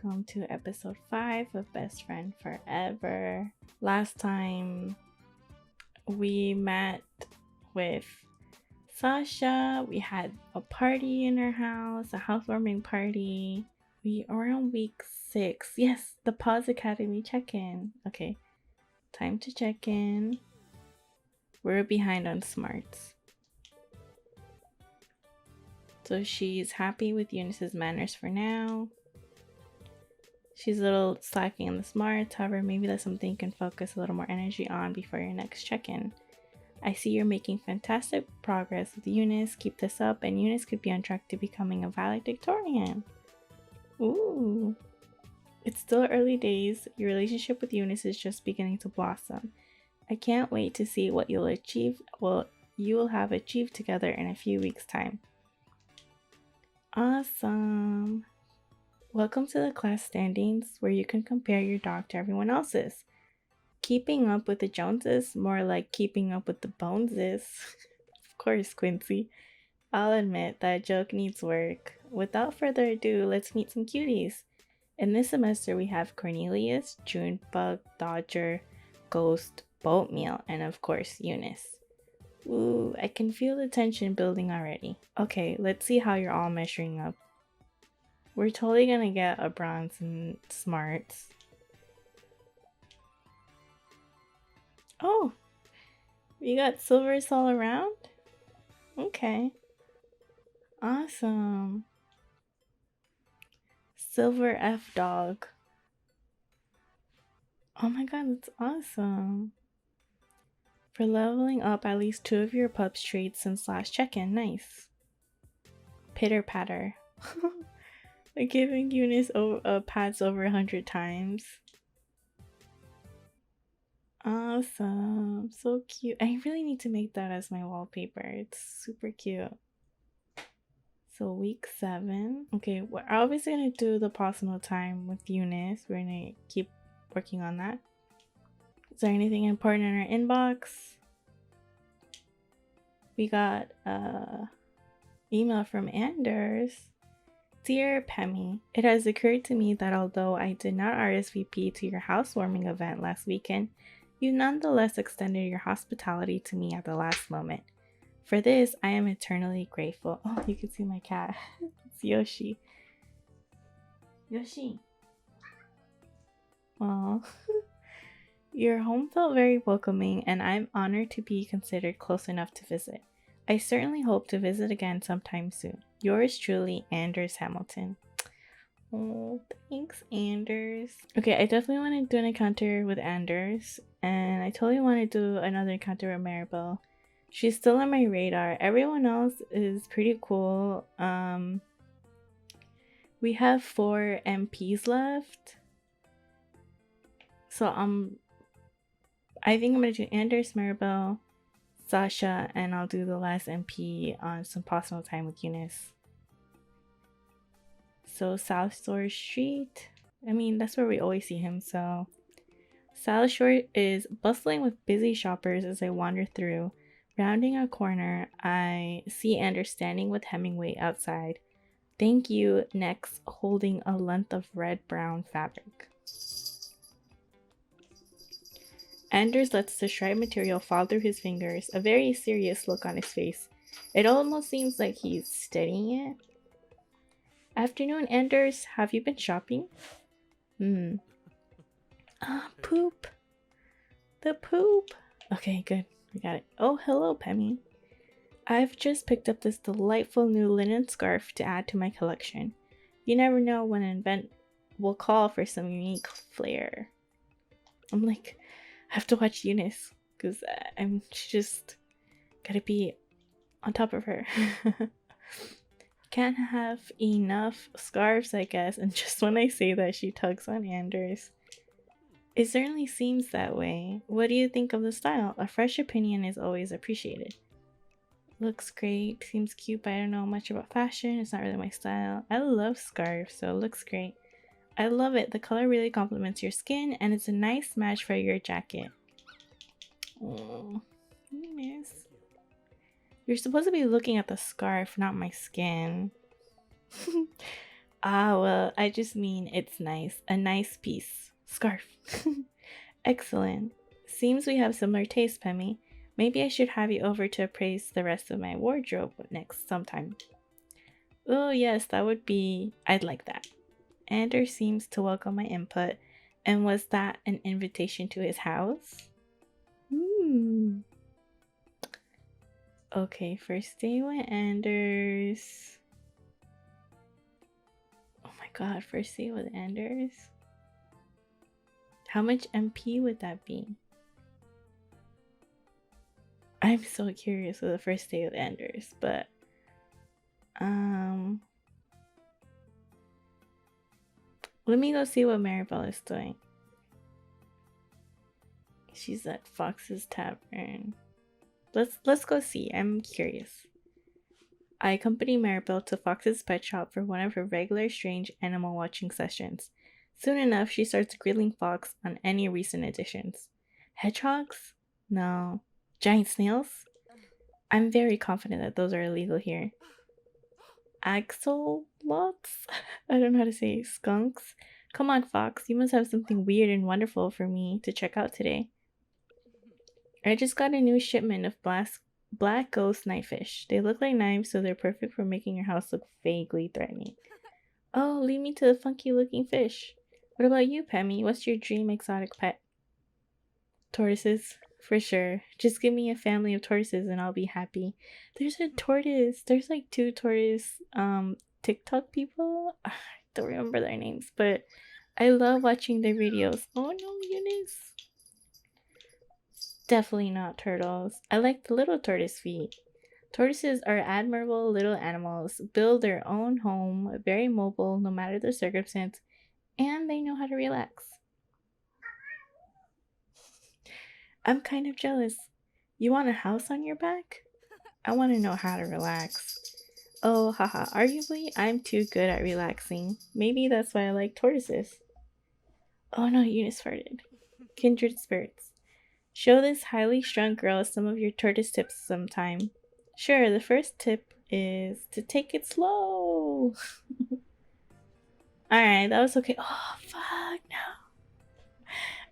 welcome to episode 5 of Best Friend Forever. Last time we met with Sasha, we had a party in her house, a housewarming party. We are on week 6. Yes, the Paws Academy check-in. Okay, time to check in. We're behind on smarts. So she's happy with Eunice's manners for now. She's a little slacking in the smarts, however, maybe that's something you can focus a little more energy on before your next check-in. I see you're making fantastic progress with Eunice. Keep this up, and Eunice could be on track to becoming a valedictorian. Ooh. It's still early days. Your relationship with Eunice is just beginning to blossom. I can't wait to see what you'll achieve. Well, you will have achieved together in a few weeks' time. Awesome. Welcome to the class standings, where you can compare your dog to everyone else's. Keeping up with the Joneses, more like keeping up with the Boneses. Of course, Quincy. I'll admit that joke needs work. Without further ado, let's meet some cuties. In this semester, we have Cornelius, Junebug, Dodger, Ghost, Boatmeal, and of course, Eunice. Ooh, I can feel the tension building already. Okay, let's see how you're all measuring up. We're totally gonna get a bronze in smarts. Oh, we got silvers all around? Okay. Awesome. Silver F dog. Oh my god, that's awesome. For leveling up at least 2 of your pups traits since last check-in. Nice. Pitter patter. Like giving Eunice pats over 100 times. Awesome. So cute. I really need to make that as my wallpaper. It's super cute. So week 7. Okay, we're obviously going to do the possible time with Eunice. We're going to keep working on that. Is there anything important in our inbox? We got a email from Anders. Dear Pemi, it has occurred to me that although I did not RSVP to your housewarming event last weekend, you nonetheless extended your hospitality to me at the last moment. For this, I am eternally grateful. Oh, you can see my cat. It's Yoshi. Yoshi. Aww. Your home felt very welcoming, and I'm honored to be considered close enough to visit. I certainly hope to visit again sometime soon. Yours truly, Anders Hamilton. Oh, thanks, Anders. Okay, I definitely want to do an encounter with Anders, and I totally want to do another encounter with Maribel. She's still on my radar. Everyone else is pretty cool. We have 4 MPs left. So I think I'm gonna do Anders, Maribel, Sasha, and I'll do the last MP on some possible time with Eunice. So South Shore Street, I mean, that's where we always see him. So South Shore is bustling with busy shoppers as I wander through. Rounding a corner, I see Anders standing with Hemingway outside. Thank you, next, holding a length of red-brown fabric. Anders lets the striped material fall through his fingers, a very serious look on his face. It almost seems like he's studying it. Afternoon, Anders. Have you been shopping? Poop. The poop. Okay, good. We got it. Oh, hello, Pemi. I've just picked up this delightful new linen scarf to add to my collection. You never know when an event will call for some unique flair. I'm like, I have to watch Eunice because she just gotta be on top of her. Can't have enough scarves, I guess. And just when I say that, she tugs on Anders. It certainly seems that way. What do you think of the style? A fresh opinion is always appreciated. Looks great. Seems cute, but I don't know much about fashion. It's not really my style. I love scarves, so it looks great. I love it. The color really complements your skin, and it's a nice match for your jacket. Oh, nice. You're supposed to be looking at the scarf, not my skin. Ah, well, I just mean it's nice. A nice piece. Scarf. Excellent. Seems we have similar tastes, Pemi. Maybe I should have you over to appraise the rest of my wardrobe next sometime. Oh, yes, that would be. I'd like that. Anders seems to welcome my input. And was that an invitation to his house? Hmm. Okay, first day with Anders. Oh my god, first day with Anders? How much MP would that be? I'm so curious with the first day with Anders, but um let me go see what Maribel is doing. She's at Fox's Tavern. Let's go see. I'm curious. I accompany Maribel to Fox's pet shop for one of her regular strange animal watching sessions. Soon enough, she starts grilling Fox on any recent additions. Hedgehogs? No. Giant snails? I'm very confident that those are illegal here. Axolots? I don't know how to say skunks. Come on, Fox. You must have something weird and wonderful for me to check out today. I just got a new shipment of black ghost knifefish. They look like knives, so they're perfect for making your house look vaguely threatening. Oh, lead me to the funky looking fish. What about you, Pemi? What's your dream exotic pet? Tortoises, for sure. Just give me a family of tortoises and I'll be happy. There's a tortoise. There's like two tortoise TikTok people. I don't remember their names, but I love watching their videos. Oh no, Eunice. Definitely not turtles. I like the little tortoise feet. Tortoises are admirable little animals, build their own home, very mobile no matter the circumstance, and they know how to relax. I'm kind of jealous. You want a house on your back? I want to know how to relax. Oh, haha, arguably, I'm too good at relaxing. Maybe that's why I like tortoises. Oh no, Eunice farted. Kindred spirits. Show this highly strung girl some of your tortoise tips sometime. Sure, the first tip is to take it slow. Alright, that was okay. Oh, fuck, no.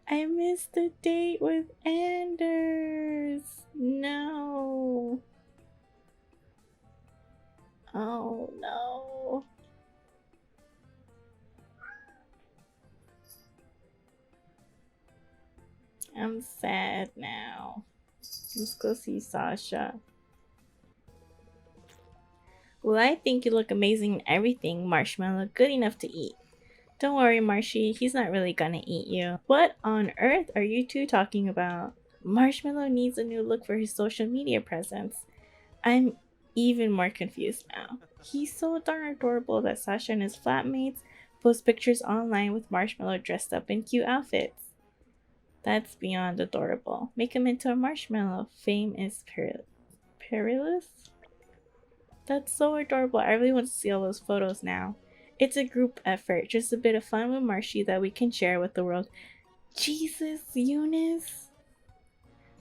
I missed the date with Anders. No. Oh, no. I'm sad now. Let's go see Sasha. Well, I think you look amazing in everything, Marshmallow. Good enough to eat. Don't worry, Marshy. He's not really gonna eat you. What on earth are you two talking about? Marshmallow needs a new look for his social media presence. I'm even more confused now. He's so darn adorable that Sasha and his flatmates post pictures online with Marshmallow dressed up in cute outfits. That's beyond adorable. Make him into a marshmallow. Fame is perilous? That's so adorable. I really want to see all those photos now. It's a group effort, just a bit of fun with Marshy that we can share with the world. Jesus, Eunice.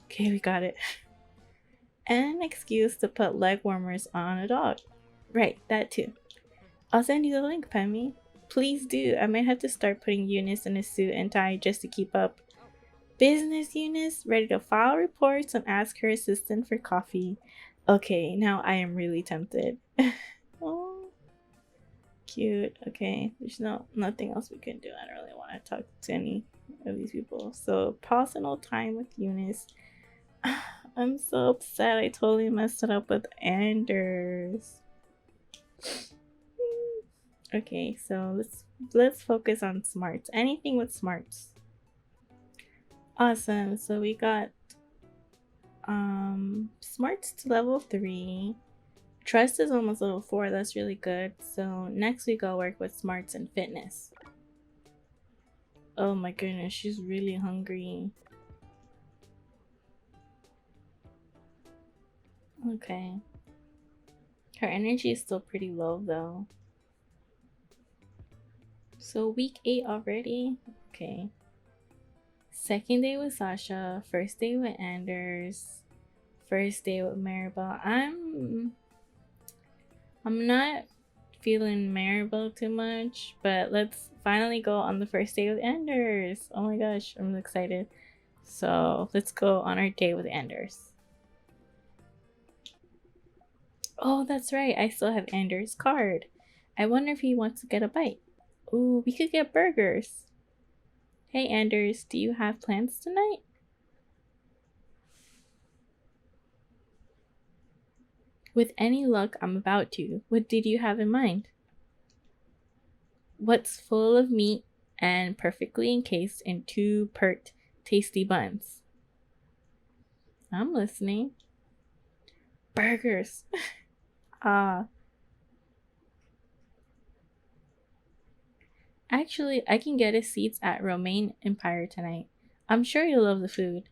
Okay, we got it. And an excuse to put leg warmers on a dog. Right, that too. I'll send you the link, Pemi. Please do. I might have to start putting Eunice in a suit and tie just to keep up. Business Eunice, ready to file reports and ask her assistant for coffee. Okay, now I am really tempted. Oh, cute. Okay, there's nothing else we can do. I don't really want to talk to any of these people. So personal time with Eunice. I'm so upset. I totally messed it up with Anders. Okay, so let's focus on smarts. Anything with smarts. Awesome. So we got smarts to level 3. Trust is almost level 4. That's really good. So next we go work with smarts and fitness. Oh my goodness, she's really hungry. Okay. Her energy is still pretty low though. So week 8 already? Okay. Second day with Sasha. First day with Anders. First day with Maribel. I'm not feeling Maribel too much, but let's finally go on the first day with Anders. Oh my gosh, I'm excited. So let's go on our date with Anders. Oh, that's right. I still have Anders' card. I wonder if he wants to get a bite. Ooh, we could get burgers. Hey, Anders, do you have plans tonight? With any luck, I'm about to. What did you have in mind? What's full of meat and perfectly encased in two pert, tasty buns? I'm listening. Burgers. Ah, actually, I can get us seats at Romaine Empire tonight. I'm sure you'll love the food.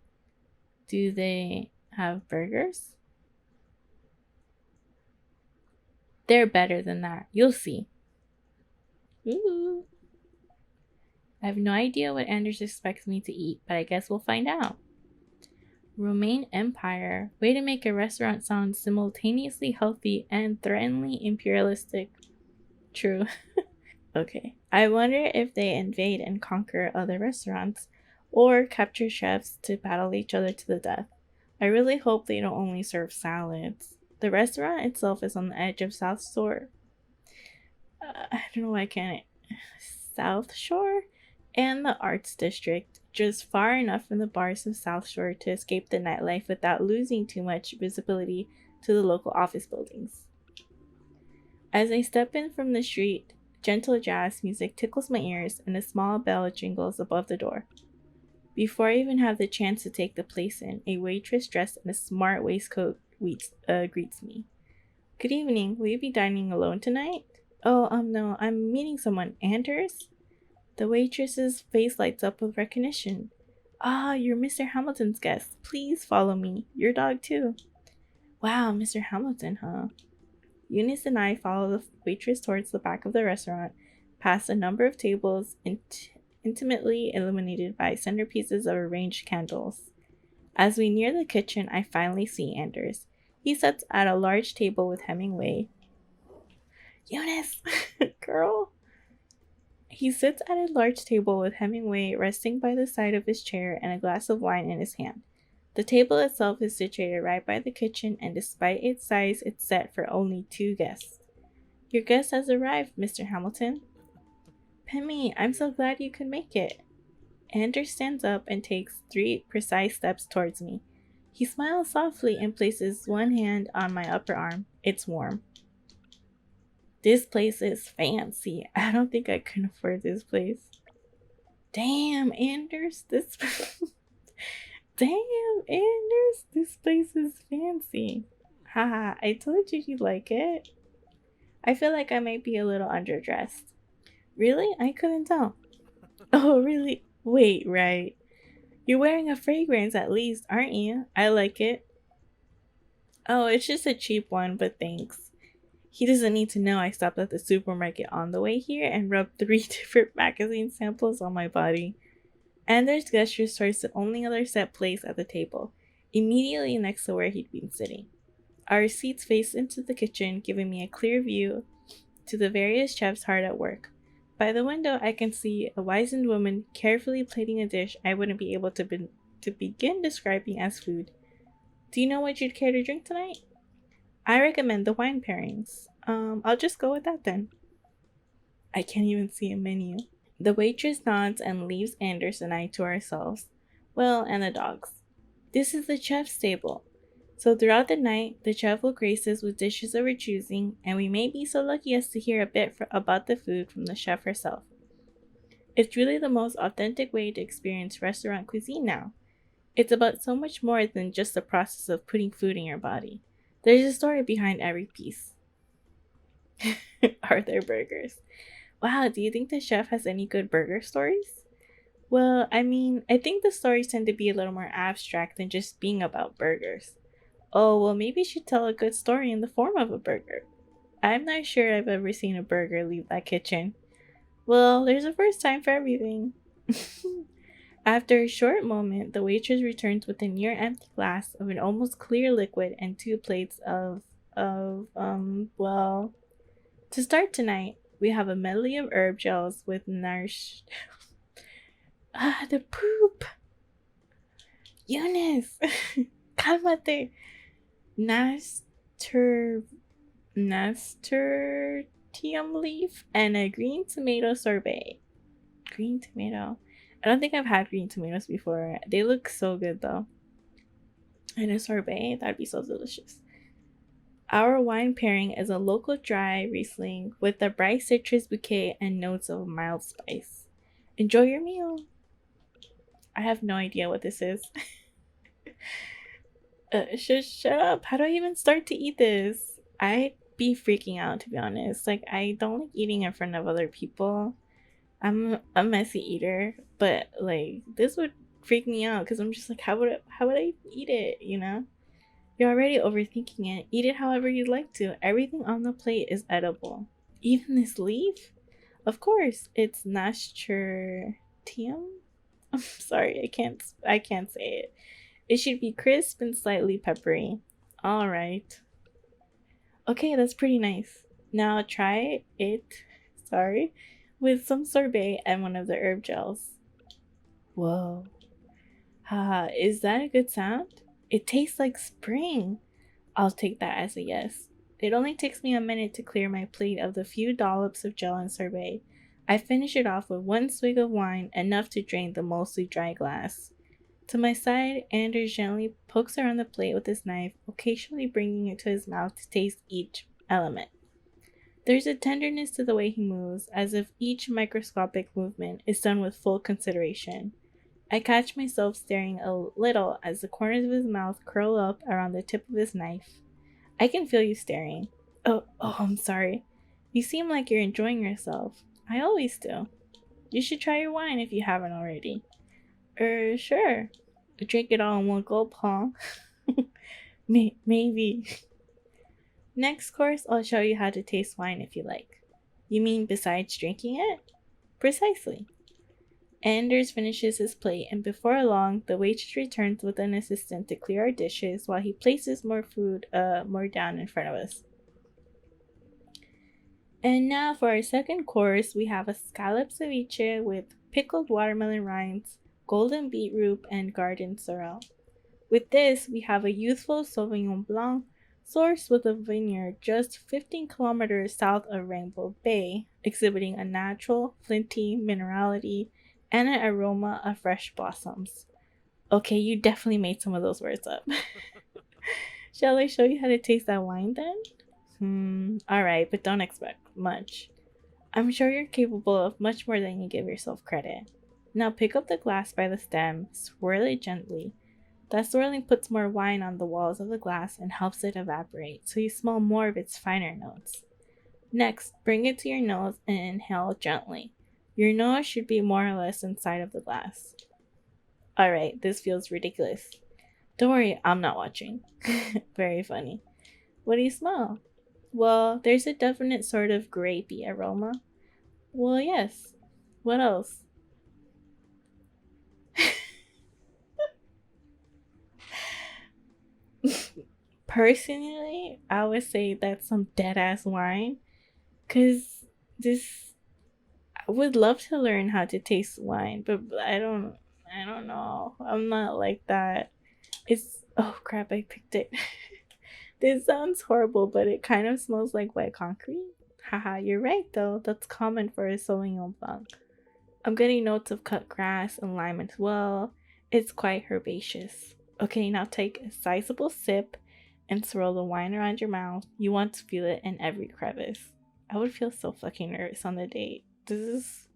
Do they have burgers? They're better than that. You'll see. Ooh. I have no idea what Anders expects me to eat, but I guess we'll find out. Romaine Empire. Way to make a restaurant sound simultaneously healthy and threateningly imperialistic. True. Okay. I wonder if they invade and conquer other restaurants or capture chefs to battle each other to the death. I really hope they don't only serve salads. The restaurant itself is on the edge of South Shore. I don't know why I can't. South Shore? And the Arts District, just far enough from the bars of South Shore to escape the nightlife without losing too much visibility to the local office buildings. As I step in from the street, gentle jazz music tickles my ears and a small bell jingles above the door. Before I even have the chance to take the place in, a waitress dressed in a smart waistcoat greets me. Good evening, will you be dining alone tonight? Oh, no, I'm meeting someone. Anders? The waitress's face lights up with recognition. Ah, you're Mr. Hamilton's guest. Please follow me. Your dog, too. Wow, Mr. Hamilton, huh? Eunice and I follow the waitress towards the back of the restaurant, past a number of tables intimately illuminated by centerpieces of arranged candles. As we near the kitchen, I finally see Anders. He sits at a large table with Hemingway. Eunice! Girl! He sits at a large table with Hemingway resting by the side of his chair and a glass of wine in his hand. The table itself is situated right by the kitchen, and despite its size, it's set for only 2 guests. Your guest has arrived, Mr. Hamilton. Pemi, I'm so glad you could make it. Anders stands up and takes 3 precise steps towards me. He smiles softly and places one hand on my upper arm. It's warm. This place is fancy. I don't think I can afford this place. Damn, Anders, this Damn, Anders, this place is fancy. Haha, I told you you'd like it. I feel like I might be a little underdressed. Really? I couldn't tell. Oh, really? Wait, right. You're wearing a fragrance at least, aren't you? I like it. Oh, it's just a cheap one, but thanks. He doesn't need to know I stopped at the supermarket on the way here and rubbed 3 different magazine samples on my body. Anders gestures towards the only other set place at the table, immediately next to where he'd been sitting. Our seats face into the kitchen, giving me a clear view to the various chefs hard at work. By the window, I can see a wizened woman carefully plating a dish I wouldn't be able to begin describing as food. Do you know what you'd care to drink tonight? I recommend the wine pairings. I'll just go with that then. I can't even see a menu. The waitress nods and leaves Anders and I to ourselves. Well, and the dogs. This is the chef's table. So throughout the night, the chef will grace us with dishes of her choosing, and we may be so lucky as to hear a bit about the food from the chef herself. It's really the most authentic way to experience restaurant cuisine now. It's about so much more than just the process of putting food in your body. There's a story behind every piece. Are there burgers? Wow, do you think the chef has any good burger stories? Well, I mean, I think the stories tend to be a little more abstract than just being about burgers. Oh, well, maybe you should tell a good story in the form of a burger. I'm not sure I've ever seen a burger leave that kitchen. Well, there's a first time for everything. After a short moment, the waitress returns with a near empty glass of an almost clear liquid and 2 plates of well, To start tonight, we have a medley of herb gels with nourish. The poop! Eunice! Cálmate! Nastur. Nasturtium leaf and a green tomato sorbet. Green tomato. I don't think I've had green tomatoes before. They look so good though. And a sorbet, that'd be so delicious. Our wine pairing is a local dry Riesling with a bright citrus bouquet and notes of mild spice. Enjoy your meal. I have no idea what this is. Shut up. How do I even start to eat this? I'd be freaking out, to be honest. Like, I don't like eating in front of other people. I'm a messy eater, but like this would freak me out because I'm just like, how would I eat it? You know, you're already overthinking it. Eat it however you'd like to. Everything on the plate is edible. Even this leaf, of course, it's nasturtium. I'm sorry, I can't say it. It should be crisp and slightly peppery. All right. Okay, that's pretty nice. Now try it. Sorry, with some sorbet and one of the herb gels. Whoa. Haha, is that a good sound? It tastes like spring. I'll take that as a yes. It only takes me a minute to clear my plate of the few dollops of gel and sorbet. I finish it off with one swig of wine, enough to drain the mostly dry glass. To my side, Anders gently pokes around the plate with his knife, occasionally bringing it to his mouth to taste each element. There's a tenderness to the way he moves, as if each microscopic movement is done with full consideration. I catch myself staring a little as the corners of his mouth curl up around the tip of his knife. I can feel you staring. Oh, I'm sorry. You seem like you're enjoying yourself. I always do. You should try your wine if you haven't already. Sure. Drink it all in one gulp, huh? Maybe. Next course, I'll show you how to taste wine if you like. You mean besides drinking it? Precisely. Anders finishes his plate, and before long, the waitress returns with an assistant to clear our dishes while he places more down in front of us. And now for our second course, we have a scallop ceviche with pickled watermelon rinds, golden beetroot, and garden sorrel. With this, we have a youthful Sauvignon Blanc sourced with a vineyard just 15 kilometers south of Rainbow Bay, exhibiting a natural, flinty minerality and an aroma of fresh blossoms. Okay, you definitely made some of those words up. Shall I show you how to taste that wine then? Alright, but don't expect much. I'm sure you're capable of much more than you give yourself credit. Now pick up the glass by the stem, swirl it gently. That swirling puts more wine on the walls of the glass and helps it evaporate, so you smell more of its finer notes. Next, bring it to your nose and inhale gently. Your nose should be more or less inside of the glass. Alright, this feels ridiculous. Don't worry, I'm not watching. Very funny. What do you smell? Well, there's a definite sort of grapey aroma. Well, yes. What else? Personally, I would say that's some dead ass wine. Cause this, I would love to learn how to taste wine, but I don't know. I'm not like that. It's, oh crap, I picked it. This sounds horrible, but it kind of smells like wet concrete. Haha, you're right though. That's common for a Sauvignon Blanc. I'm getting notes of cut grass and lime as well. It's quite herbaceous. Okay, now take a sizable sip and swirl the wine around your mouth. You want to feel it in every crevice. I would feel so fucking nervous on the date. This is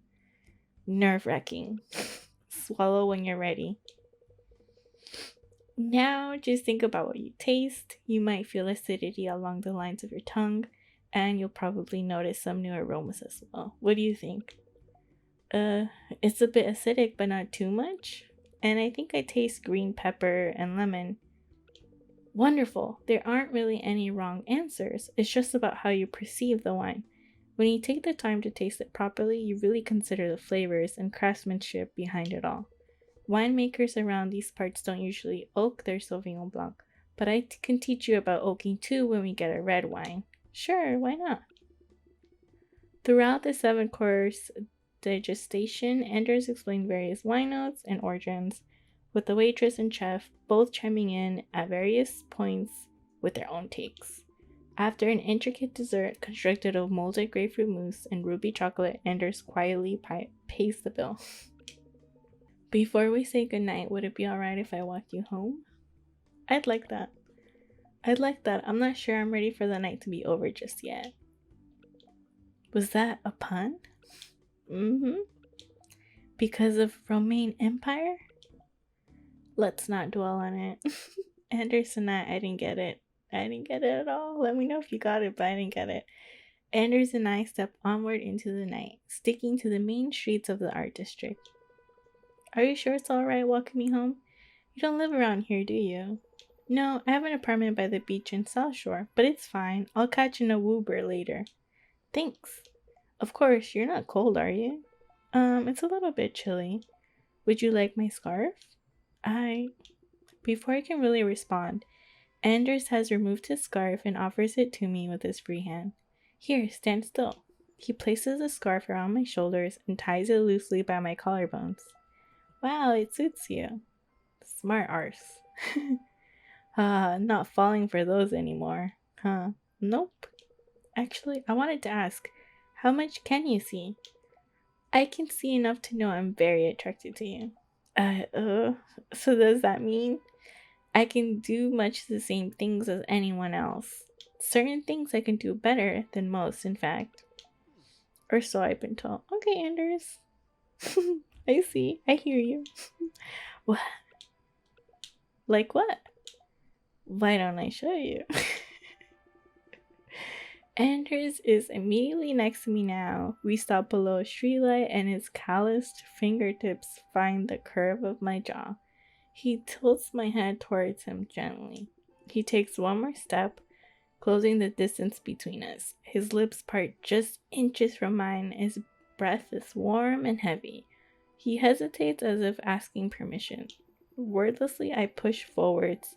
nerve wracking. Swallow when you're ready. Now, just think about what you taste. You might feel acidity along the lines of your tongue, and you'll probably notice some new aromas as well. What do you think? It's a bit acidic, but not too much. And I think I taste green pepper and lemon. Wonderful. There aren't really any wrong answers. It's just about how you perceive the wine. When you take the time to taste it properly, you really consider the flavors and craftsmanship behind it all. Winemakers around these parts don't usually oak their Sauvignon Blanc, but I can teach you about oaking too when we get a red wine. Sure, why not? Throughout the 7 course digestation, Anders explained various wine notes and origins, with the waitress and chef both chiming in at various points with their own takes. After an intricate dessert constructed of molded grapefruit mousse and ruby chocolate, Anders quietly pays the bill. Before we say goodnight, would it be alright if I walk you home? I'd like that. I'd like that. I'm not sure I'm ready for the night to be over just yet. Was that a pun? Mm-hmm. Because of Romaine Empire? Let's not dwell on it. Anders and I didn't get it. I didn't get it at all. Let me know if you got it, but I didn't get it. Anders and I stepped onward into the night, sticking to the main streets of the art district. Are you sure it's alright walking me home? You don't live around here, do you? No, I have an apartment by the beach in South Shore, but it's fine. I'll catch an Uber later. Thanks. Of course, you're not cold, are you? It's a little bit chilly. Would you like my scarf? Before I can really respond, Anders has removed his scarf and offers it to me with his free hand. Here, stand still. He places the scarf around my shoulders and ties it loosely by my collarbones. Wow, it suits you. Smart arse. Not falling for those anymore. Huh? Nope. Actually, I wanted to ask, how much can you see? I can see enough to know I'm very attracted to you. So does that mean I can do much the same things as anyone else? Certain things I can do better than most, in fact. Or so I've been told. Okay, Anders. I see. I hear you. What? Like what? Why don't I show you? Anders is immediately next to me now. We stop below a streetlight and his calloused fingertips find the curve of my jaw. He tilts my head towards him gently. He takes one more step, closing the distance between us. His lips part just inches from mine. His breath is warm and heavy. He hesitates as if asking permission. Wordlessly, I push forwards,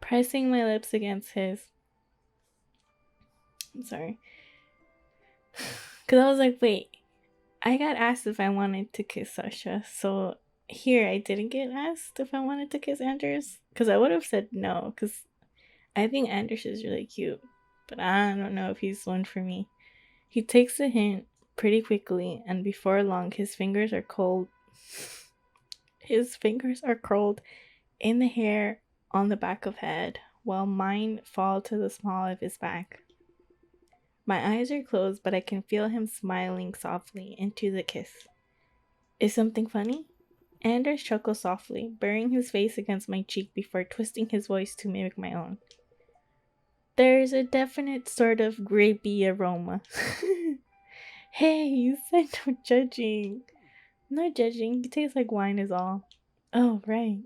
pressing my lips against his. I'm sorry. Because I was like, wait, I got asked if I wanted to kiss Sasha. So here, I didn't get asked if I wanted to kiss Anders. Because I would have said no. Because I think Anders is really cute. But I don't know if he's one for me. He takes the hint pretty quickly. And before long, his fingers are cold. His fingers are curled in the hair on the back of head, while mine fall to the small of his back. My eyes are closed, but I can feel him smiling softly into the kiss. Is something funny? Anders chuckles softly, burying his face against my cheek before twisting his voice to mimic my own. There's a definite sort of grapey aroma. Hey, you said no judging. No judging, you taste like wine is all. Oh, right.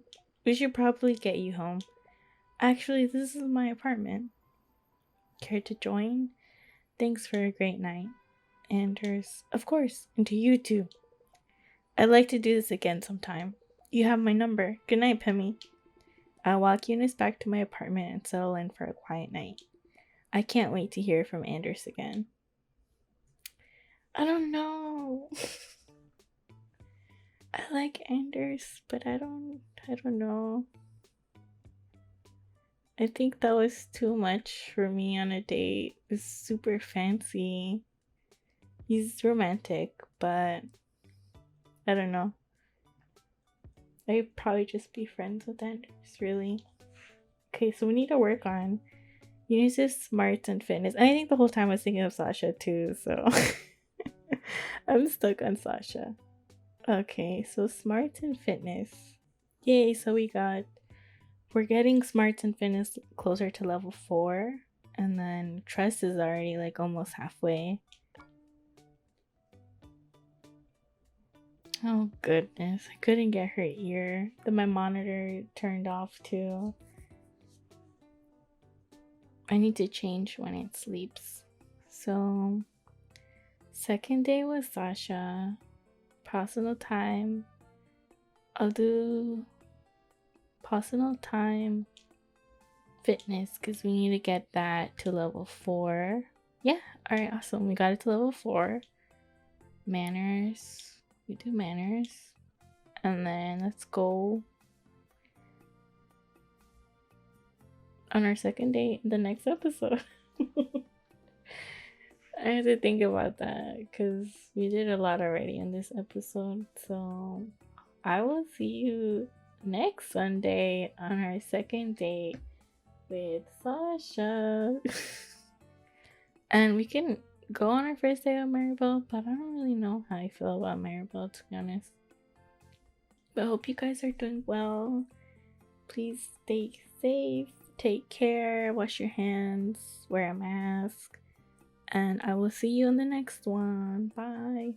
We should probably get you home. Actually, this is my apartment. Care to join? Thanks for a great night. Anders, of course, and to you too. I'd like to do this again sometime. You have my number. Good night, Pemi. I'll walk Eunice back to my apartment and settle in for a quiet night. I can't wait to hear from Anders again. I don't know. I like Anders, but I don't know. I think that was too much for me on a date. It's super fancy. He's romantic, but I don't know. I'd probably just be friends with Anders, really. Okay, so we need to work on Eunice's smarts and fitness. And I think the whole time I was thinking of Sasha too, so I'm stuck on Sasha. Okay, so smarts and fitness. Yay, so we're getting smarts and fitness closer to level 4. And then trust is already like almost halfway. Oh goodness, I couldn't get her ear. Then my monitor turned off too. I need to change when it sleeps. So, second day with Sasha. Personal time. I'll do personal time fitness because we need to get that to level 4. Yeah. All right. Awesome. We got it to level 4. Manners. We do manners. And then let's go on our second date in the next episode. I have to think about that because we did a lot already in this episode. So I will see you next Sunday on our second date with Sasha. And we can go on our first day of Maribel, but I don't really know how I feel about Maribel, to be honest. But I hope you guys are doing well. Please stay safe, take care, wash your hands, wear a mask, and I will see you in the next one. Bye.